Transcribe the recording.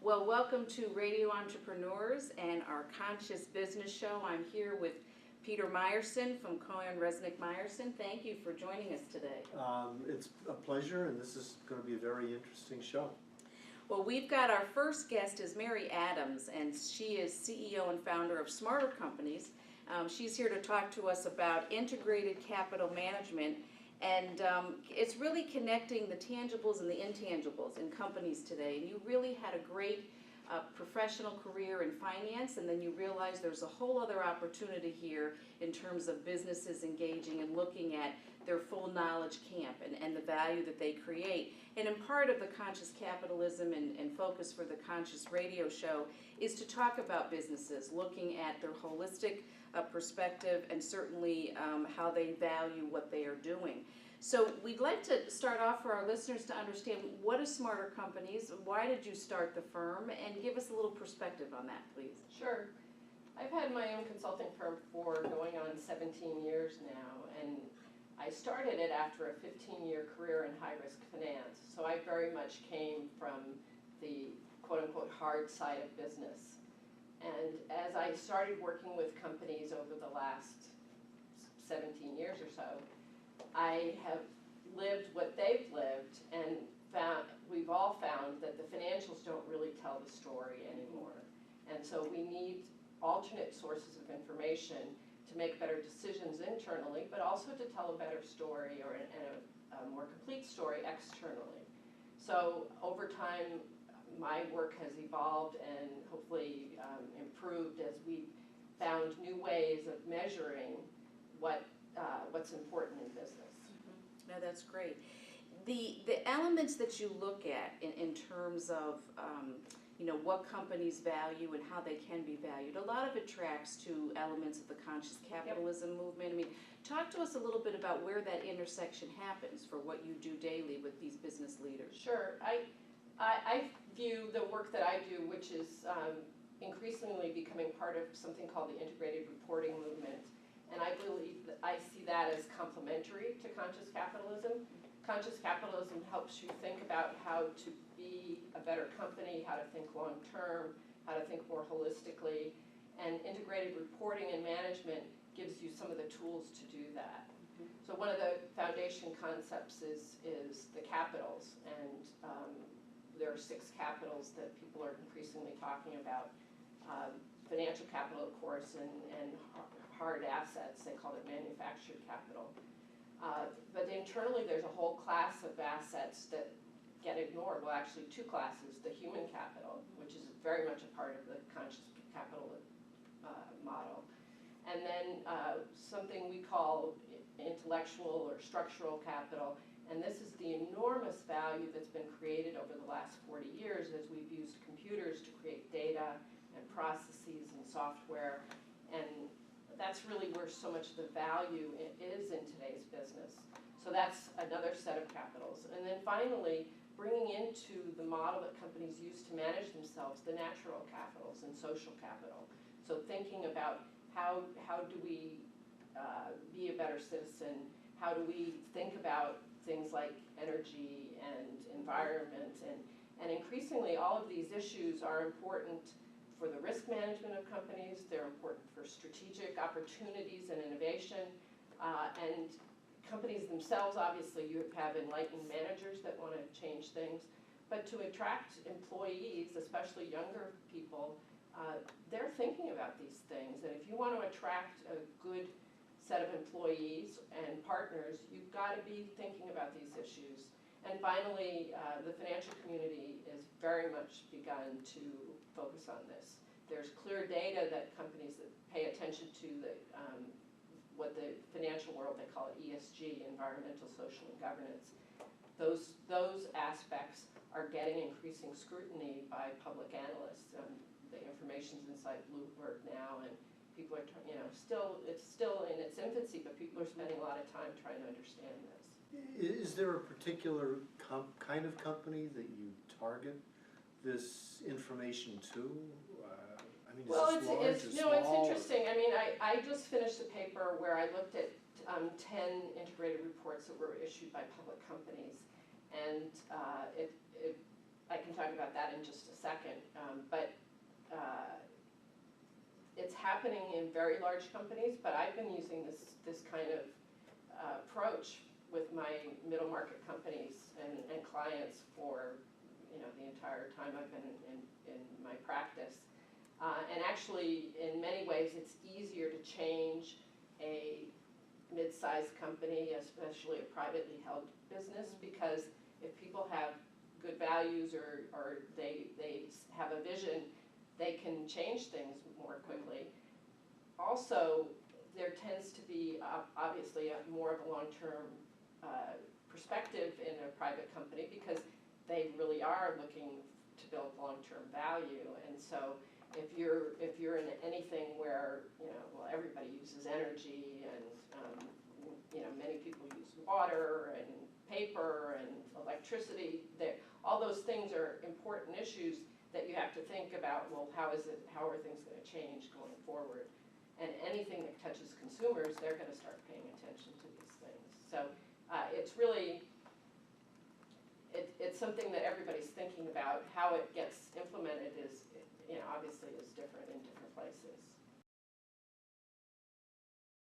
Well, welcome to Radio Entrepreneurs and our Conscious Business Show. I'm here with Peter Myerson from Cohen Resnick Myerson. Thank you for joining us today. It's a pleasure, and this is going to be a very interesting show. Well, we've got our first guest is Mary Adams, and she is CEO and founder of Smarter Companies. She's here to talk to us about integrated capital management, and it's really connecting the tangibles and the intangibles in companies today. And you really had a great professional career in finance, and then you realize there's a whole other opportunity here in terms of businesses engaging and looking at their full knowledge camp and the value that they create. And in part of the conscious capitalism and focus for the Conscious Radio Show is to talk about businesses, looking at their holistic perspective and certainly how they value what they are doing. So we'd like to start off for our listeners to understand what is Smarter Companies, why did you start the firm, and give us a little perspective on that, please. Sure. I've had my own consulting firm for going on 17 years now, and I started it after a 15-year career in high-risk finance. So I very much came from the quote-unquote hard side of business. And as I started working with companies over the last 17 years or so, I have lived what they've lived, and we've all found that the financials don't really tell the story anymore. And so we need alternate sources of information to make better decisions internally, but also to tell a better story or a more complete story externally. So over time, my work has evolved and hopefully improved as we found new ways of measuring what's important in business. Mm-hmm. No, that's great. The elements that you look at in terms of what companies value and how they can be valued, a lot of it tracks to elements of the conscious capitalism movement. I mean, talk to us a little bit about where that intersection happens for what you do daily with these business leaders. Sure. I view the work that I do, which is increasingly becoming part of something called the integrated reporting movement, and I believe that I see that as complementary to conscious capitalism. Conscious capitalism helps you think about how to be a better company, how to think long-term, how to think more holistically, and integrated reporting and management gives you some of the tools to do that. Mm-hmm. So one of the foundation concepts is the capitals, and there are 6 capitals that people are increasingly talking about. Financial capital, of course, and hard assets, they call it manufactured capital. But internally there's a whole class of assets that get ignored. Well, actually 2 classes, the human capital, which is very much a part of the conscious capital model, and then something we call intellectual or structural capital, and this is the enormous value that's been created over the last 40 years as we've used computers to create data and processes and software, and that's really where so much of the value is in today's business. So that's another set of capitals. And then finally, bringing into the model that companies use to manage themselves, the natural capitals and social capital. So thinking about how do we be a better citizen, how do we think about things like energy and environment, and increasingly all of these issues are important for the risk management of companies, they're important for strategic opportunities and innovation, and companies themselves, obviously you have enlightened managers that want to change things, but to attract employees, especially younger people, they're thinking about these things, and if you want to attract a good set of employees and partners, you've got to be thinking about these issues. And finally, the financial community is very much begun to focus on this. There's clear data that companies that pay attention to what the financial world, they call it ESG, environmental, social, and governance. Those aspects are getting increasing scrutiny by public analysts. The information's inside Bloomberg now, and people are, it's still in its infancy, but people are spending a lot of time trying to understand this. Is there a particular kind of company that you target this information to? I mean, well, is this large or small? it's interesting. I mean, I just finished a paper where I looked at 10 integrated reports that were issued by public companies, and I can talk about that in just a second, but it's happening in very large companies, but I've been using this kind of approach with my middle market companies and clients for, the entire time I've been in my practice. And actually, in many ways, it's easier to change a mid-sized company, especially a privately held business, because if people have good values or they have a vision, they can change things more quickly. Also, there tends to be obviously more of a long-term perspective in a private company, because they really are looking to build long-term value. And so if you're in anything where everybody uses energy and many people use water and paper and electricity, all those things are important issues that you have to think about. Well, how are things going to change going forward? And anything that touches consumers, they're going to start paying attention to these things. So it's really, it's something that everybody's thinking about. How it gets implemented is, obviously is different in different places.